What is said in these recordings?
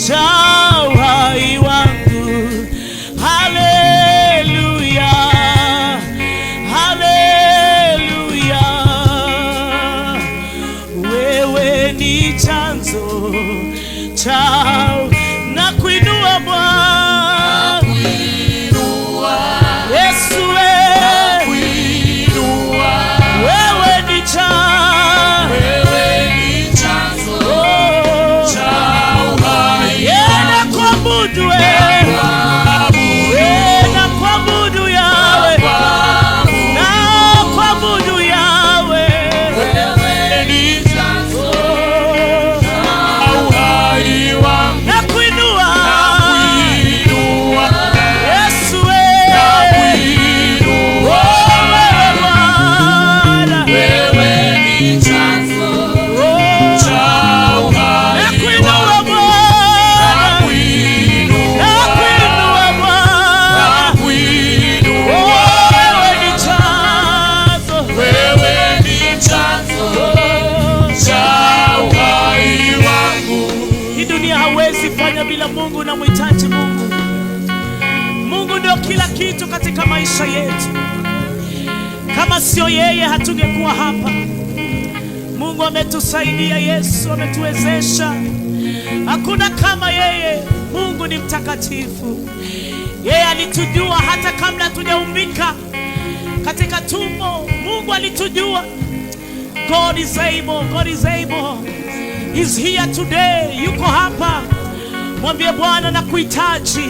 cha uhai wangu. Haleluya, haleluya, wewe ni chanzo cha na kuinua Bwana, Yesu wewe ni chanzo cha uhai. Na kuabudu na kuabudu Yawe, na kuabudu Yawe, wewe ni chanzo cha uhai wangu. Na kuinua Yesu wewe ni chanzo cha uhai. Na kuinua Bwana, na kuinua Bwana, wewe ni chanzo cha uhai wangu. Hii dunia hawezi fanya bila Mungu, na mhitaji Mungu. Mungu ndio kila kitu katika maisha yetu. Kama sio yeye hatungekuwa hapa. Mungu ametusaidia, Yesu ametuwezesha. Hakuna kama yeye. Mungu ni mtakatifu. Yeye alitujua hata kabla hatujaumbika katika tumbo. Mungu alitujua. God is able, God is able. He's here today. Yuko hapa. Mwambie Bwana nakuhitaji.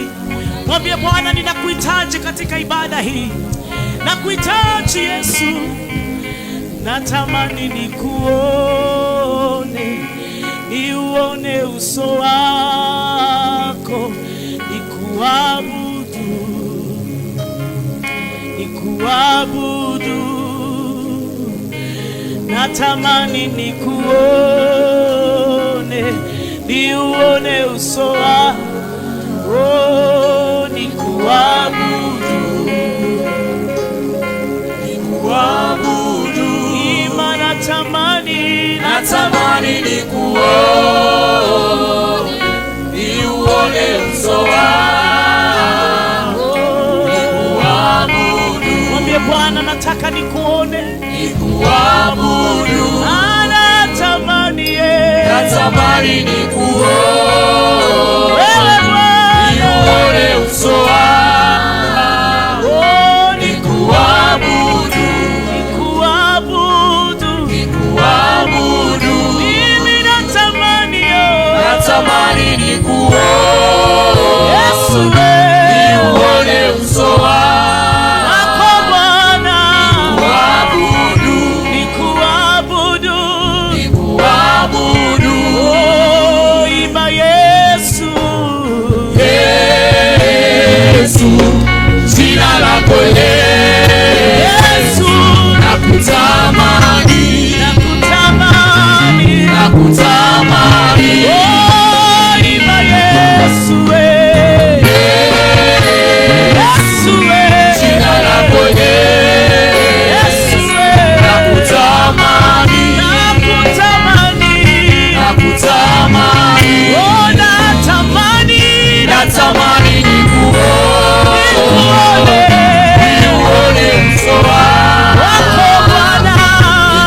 Mwambie Bwana ninakuhitaji katika ibada hii. Nakuhitaji Yesu. Natamani nikuone, niuone uso wako, nikuabudu, nikuabudu. Natamani nikuone, niuone uso wako, nikuabudu, nikuabudu. Ima natamani nikuone, niuone uso wako, nikuabudu. Mwambie Bwana nataka nikuone, nikuabudu. Natamani nikuone, wewe Bwana, niuone uso wako, nikuabudu, nikuabudu, nikuabudu. Mimi natamani nikuone, Yesu niuone uso wako Bwana, nikuabudu, nikuabudu, nikuabudu. Oh, imba Yesu, Yesu, jina lako Yesu, nakutamani, nakutamani, nakutamani. Oh, imba Yesu, Yesu, jina lako Yesu, nakutamani, nakutamani, nakutamani. Oh, natamani, natamani nikuone, niuone uso wako Bwana,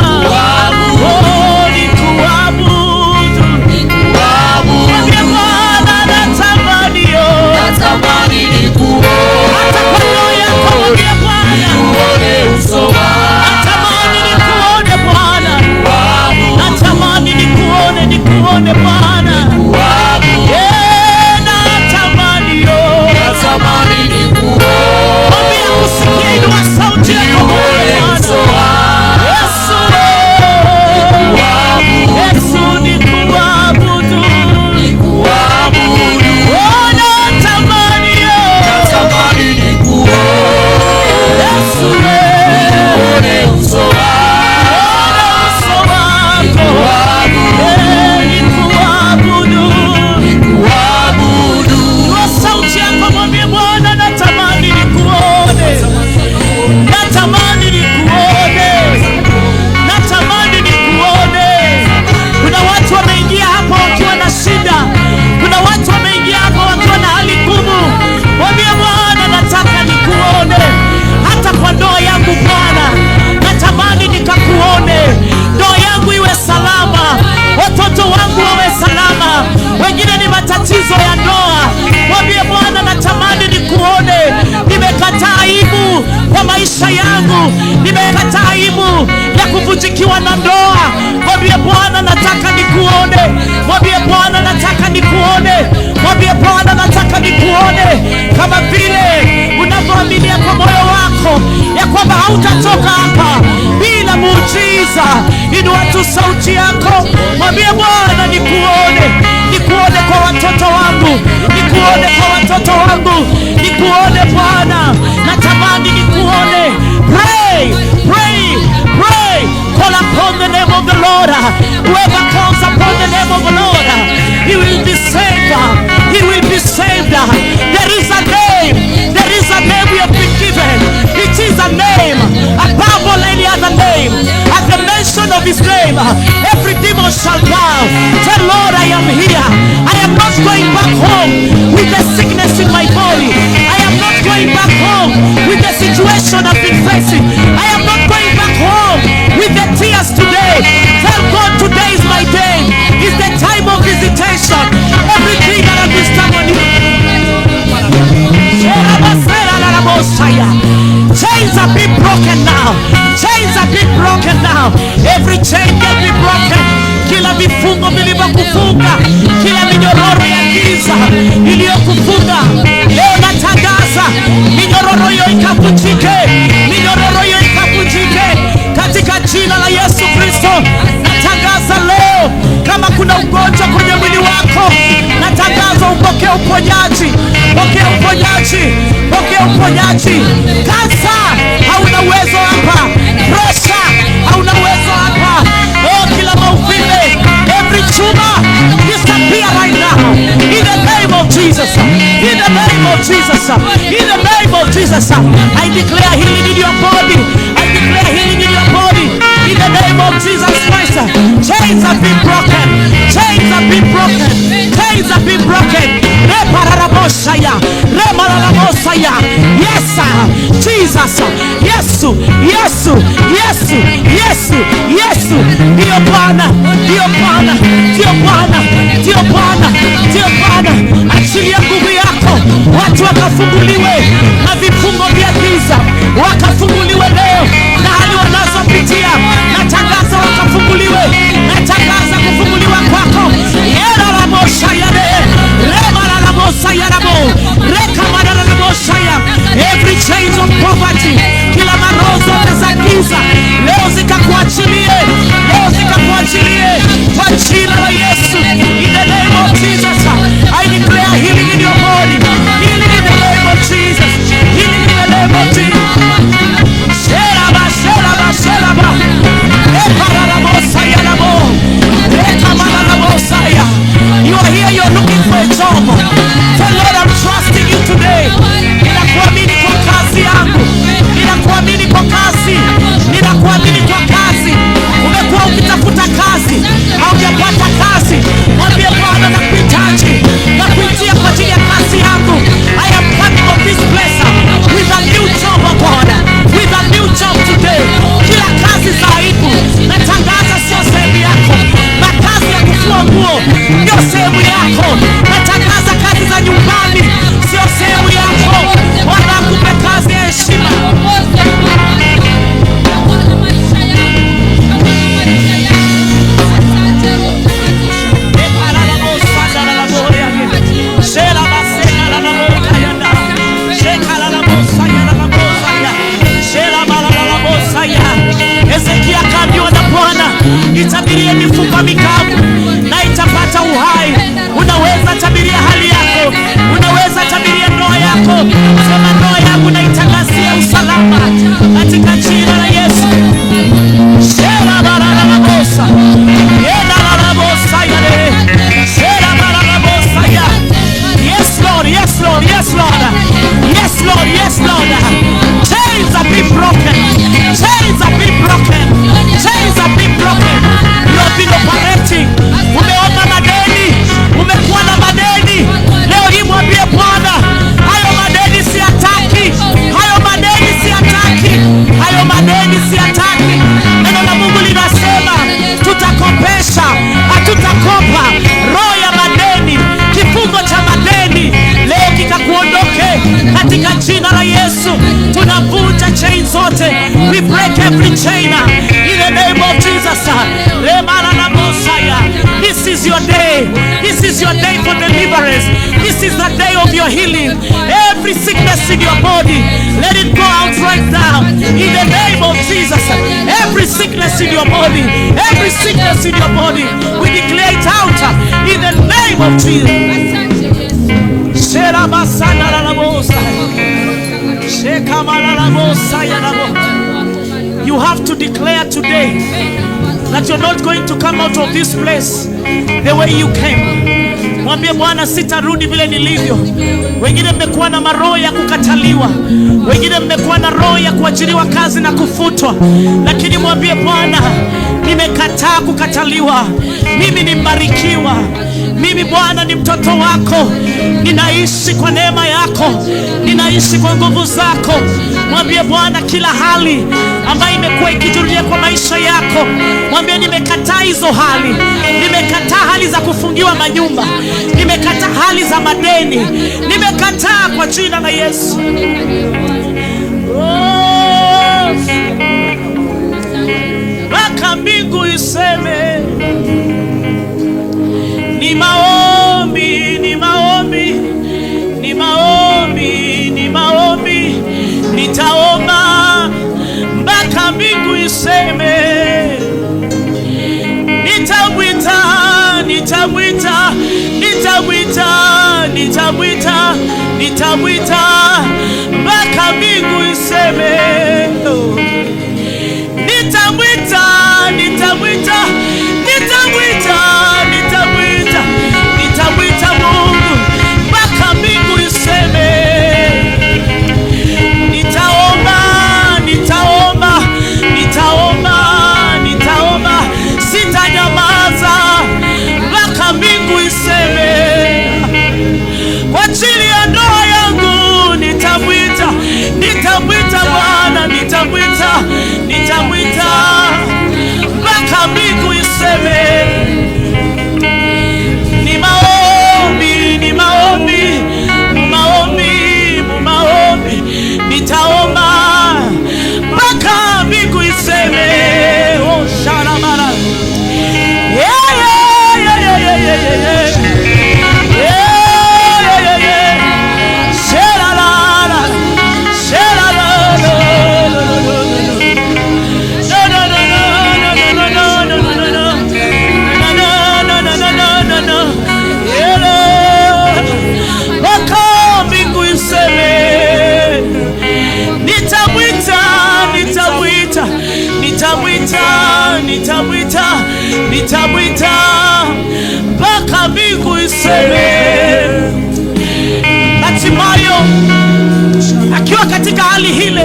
nikuabudu, oh, nikuabudu, nikuabudu. Mwambie Bwana natamani, natamani nikuone, hata kwa roho yako mwambie Bwana, niuone uso wako. Natamani nikuone Bwana, natamani nikuone, nikuone Bwana, nikuabudu. Yeah, natamani, natamani nikuone. Mwambie kusikia, inua sauti yako Bwana. Yesu, Yesu nikuabudu, nikuabudu. Oh, natamani, natamani nikuone, Yesu niuone uso wako, nikuabudu, nikuabudu. umevunjikiwa na ndoa, mwambie Bwana nataka nikuone. Mwambie Bwana nataka nikuone. Mwambie Bwana nataka nikuone. Kama vile unavyoamini kwa moyo wako ya kwamba hautatoka hapa bila muujiza, inua tu sauti yako, mwambie Bwana nikuone. Nikuone kwa watoto wangu, nikuone kwa watoto wangu, nikuone Bwana, natamani nikuone. Pray, pray, pray. Call upon the name of the Lord. Whoever calls upon the name of the Lord, he will be saved. He will be saved. There is a name. There is a name we have been given. It is a name above all any other name. At the mention of his name, every demon shall bow. Tell Lord, I am here. I am not going back home with the sickness in my body. I am not going back home with the situation I've been facing. I am not going back home with the tears today. Tell God, today is my day. It's the time of visitation. Everything that has been stuck on you, chains have been broken now. Chains have been broken now. Every chain can be broken. Kila vifungo vilivyokufunga, kila minyororo ya giza iliyokufunga, leo natangaza minyororo hiyo ikavunjike. Minyororo hiyo ikavunjike katika jina la Yesu Kristo. Natangaza leo, kama kuna ugonjwa kwenye mwili wako, natangaza upokee uponyaji. Pokea uponyaji. Pokea uponyaji. Kansa hauna uwezo hapa. Pressure hauna uwezo hapa. Oh, kila mauvimbe, every tumor disappear right now in the name of Jesus. In the name of Jesus. In the name of Jesus. I declare healing in your body. I declare healing in your body in the name of Jesus Christ. Chains have been broken. Chains have been broken. Chains have been broken. Yes, Jesus. Yesu, Yesu, Yesu, Yesu, Yesu. Ndio Bwana, ndio Bwana, ndio Bwana, ndio Bwana, ndio Bwana. Achilia nguvu yako, watu wakafunguliwe na vifungo vya giza, wakafunguliwe leo na hali wanazopitia. Natangaza wakafunguliwe. Natangaza kufunguliwa kwako. Yera la mosha yale, rema la mosha yarabo, reka madara la mosha ya. Every chains of poverty, kila marozo za giza, leo zikakuachilie. Leo zikakuachilie kwa jina la Yesu. In the name of Jesus, I declare healing in your body. Healing in the name of Jesus. Healing in the name of Jesus. Shelaba, shelaba, shelaba. You are here, you're looking for a job. Tell Lord, I'm trusting you today. Ninakuamini kwa kazi yangu. Ninakuamini kwa kazi. Ninakuamini kwa kazi. Umekuwa ukitafuta kazi, haujapata kazi. Mwambie Bwana nakuhitaji. Nakuitia kwa ajili ya kazi yangu. I am coming on this place with a new job, oh God. With a new job today. Kila kazi za aibu natangaza sio sehemu yako. Na kazi ya kufua nguo ndio sehemu yako. Natangaza kazi za nyumbani sio sehemu yako. Bwana akupe kazi ya heshima. Ezekia akaambiwa na Bwana, itabirie mifupa mikavu na itapata uhai. Unaweza tabiria hali yako. Unaweza tabiria ndoa is your day for deliverance. This is the day of your healing. Every sickness in your body, let it go out right now in the name of Jesus. Every sickness in your body, every sickness in your body, we declare it out in the name of Jesus. You have to declare today that you're not going to come out of this place the way you came. Mwambie Bwana, sitarudi vile nilivyo. Wengine mmekuwa na maroho ya kukataliwa, wengine mmekuwa na roho ya kuajiriwa kazi na kufutwa, lakini mwambie Bwana, nimekataa kukataliwa. Mimi ni mbarikiwa. Mimi Bwana ni mtoto wako. Ninaishi kwa neema yako, ninaishi kwa nguvu zako. Mwambie Bwana, kila hali ambayo imekuwa ikijurudia kwa maisha yako, mwambie nimekataa hizo hali. Nimekataa hali za kufungiwa manyumba, nimekataa hali za madeni, nimekataa kwa jina la Yesu. Mpaka mbingu iseme ni maombi, ni maombi, ni maombi, ni maombi. Nitaomba mpaka mbingu iseme. Nitamwita, nitamwita, nitamwita, nitamwita, nitamwita mpaka mbingu iseme. Nitamwita, nitamwita, nitamwita, nitamwita, nitamwita Mungu mpaka mbingu iseme. Nitaomba, nitaomba, nitaomba, nitaomba, sitanyamaza mpaka mbingu iseme. Kwa ajili ya ndoa yangu nitamwita, nitamwita Bwana, nitamwita, nitamwita mpaka mbingu iseme. Ni maombi, ni maombi, maombi, maombi. Nitaomba mpaka mbingu iseme. Oh, sharamara. Yeah, yeah, yeah, yeah, yeah, yeah, yeah. Nitamwita, nitamwita mpaka mbingu iseme. Hatimaye akiwa katika hali hile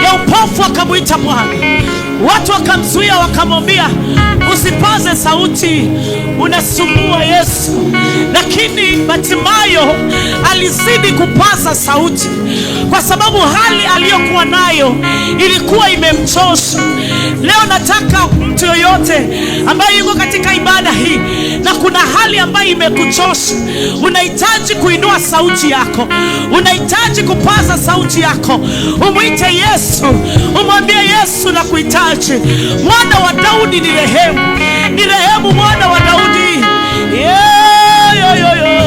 ya upofu akamwita Bwana. Watu wakamzuia, wakamwambia, usipaze sauti, unasumbua Yesu. Lakini Bartimayo alizidi kupaza sauti, kwa sababu hali aliyokuwa nayo ilikuwa imemchosha. Leo nataka mtu yoyote ambaye yuko katika ibada hii na kuna hali ambayo imekuchosha, unahitaji kuinua sauti yako, unahitaji kupaza sauti yako, umwite Yesu, umwambie Yesu, na kuhitaji Mwana wa Daudi, ni rehemu, ni rehemu Mwana wa Daudi. Yeah, yo, yo, yo.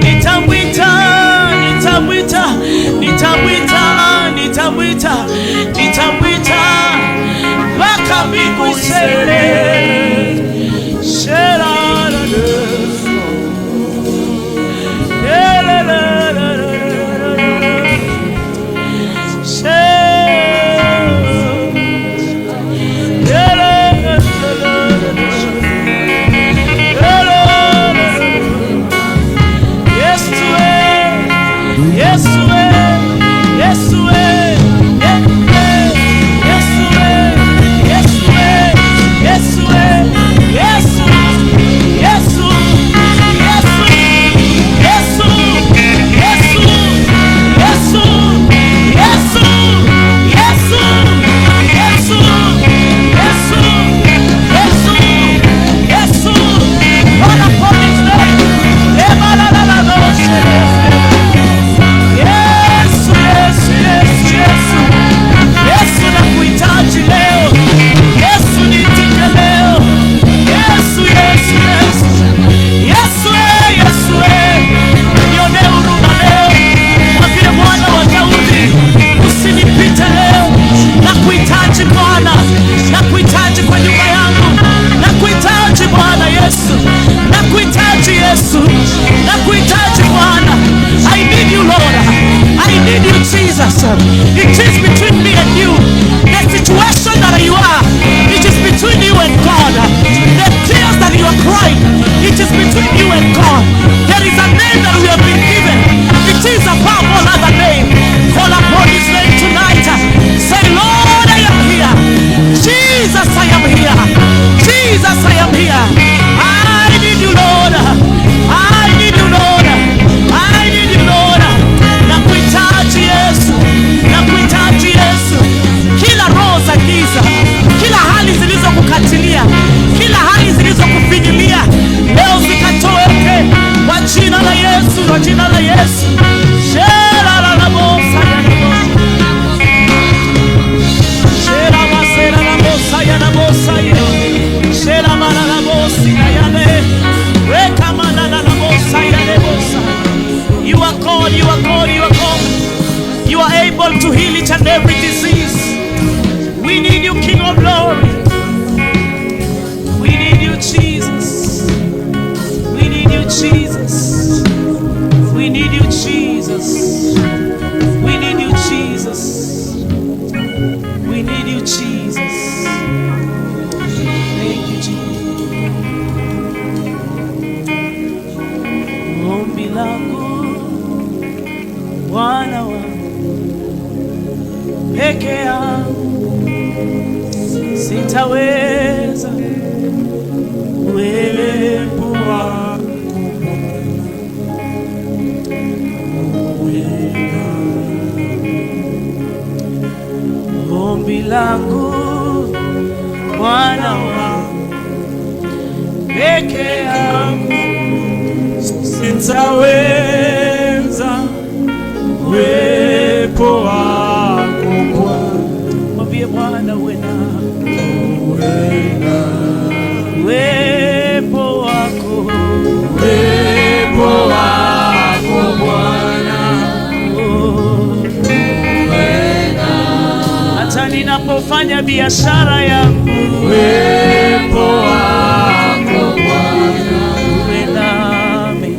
Nitamwita, nitamwita, nitamwita, nitamwita, nitamwita mpaka mbingu iseme. It is between me and you. The situation that you are, it is between you and God. The tears that you are crying, it is between you and God. There is a name that we have been given. It is above all other name. Call upon his name tonight. Say, Lord, I am here. Jesus, I am here. Jesus, I am here. I need you, Lord. I need you, Lord. I need you, Lord. Nakuhitaji Yesu. Nakuhitaji Yesu. Kila roho za giza, kila hali zilizokukatilia, kila hali zilizokufinyilia, leo zikatoweke kwa jina la Yesu, kwa jina la Yesu. Shera la bosa ya bosa. Shera masera la bosa ya bosa ya. Shera mala la bosa ya ne. Weka mana la bosa ya bosa. You are God, you are God, you are God. You are able to heal each and every disease. We need you, King of Glory. We need you, Jesus. We need you, Jesus. We need you, Jesus. We need you, Jesus. We need you, Jesus. Thank you, Jesus. Ombi langu Bwana wangu, peke yangu sitaweza, uwepo wako ombi langu Bwana wangu, peke yangu sitaweza, uwepo wako Bwana. Mwambie Bwana uwe nami, uwepo wako, uwepo wako Bwana. Hata ninapofanya biashara yangu, uwepo wako Bwana uwe nami.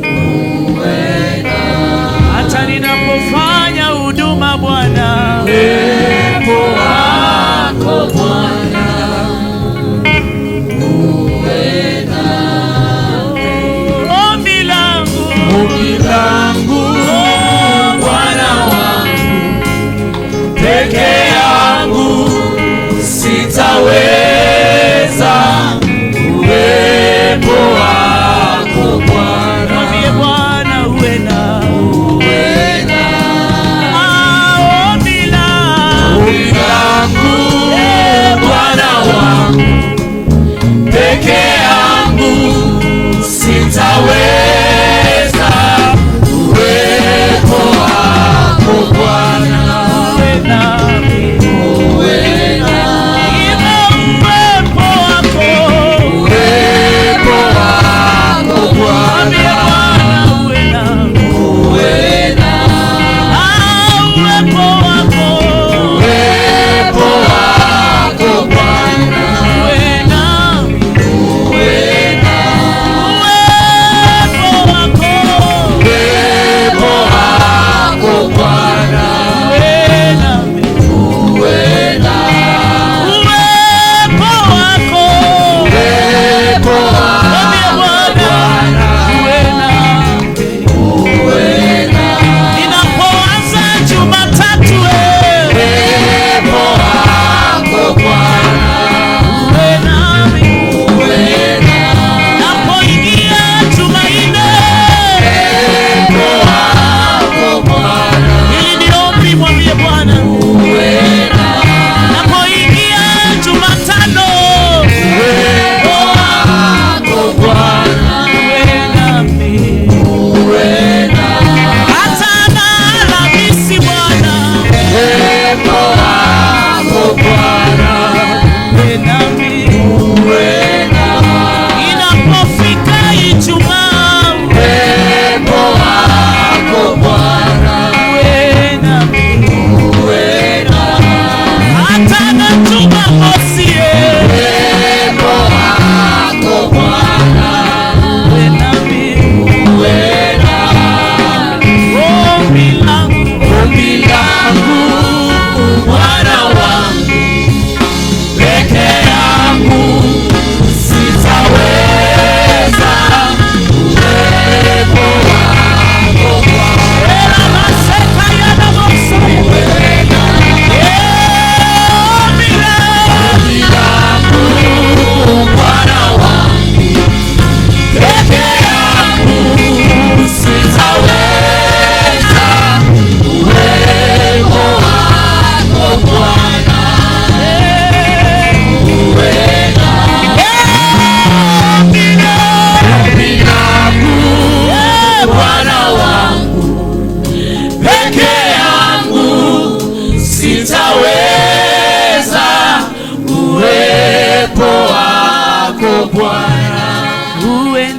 Hata ninapofanya huduma Bwana, uwepo wako Bwana uwe nami. Ombi langu Bwana wangu, peke yangu sitaweza, uwepo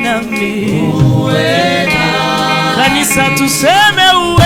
nami. Kanisa tuseme uwe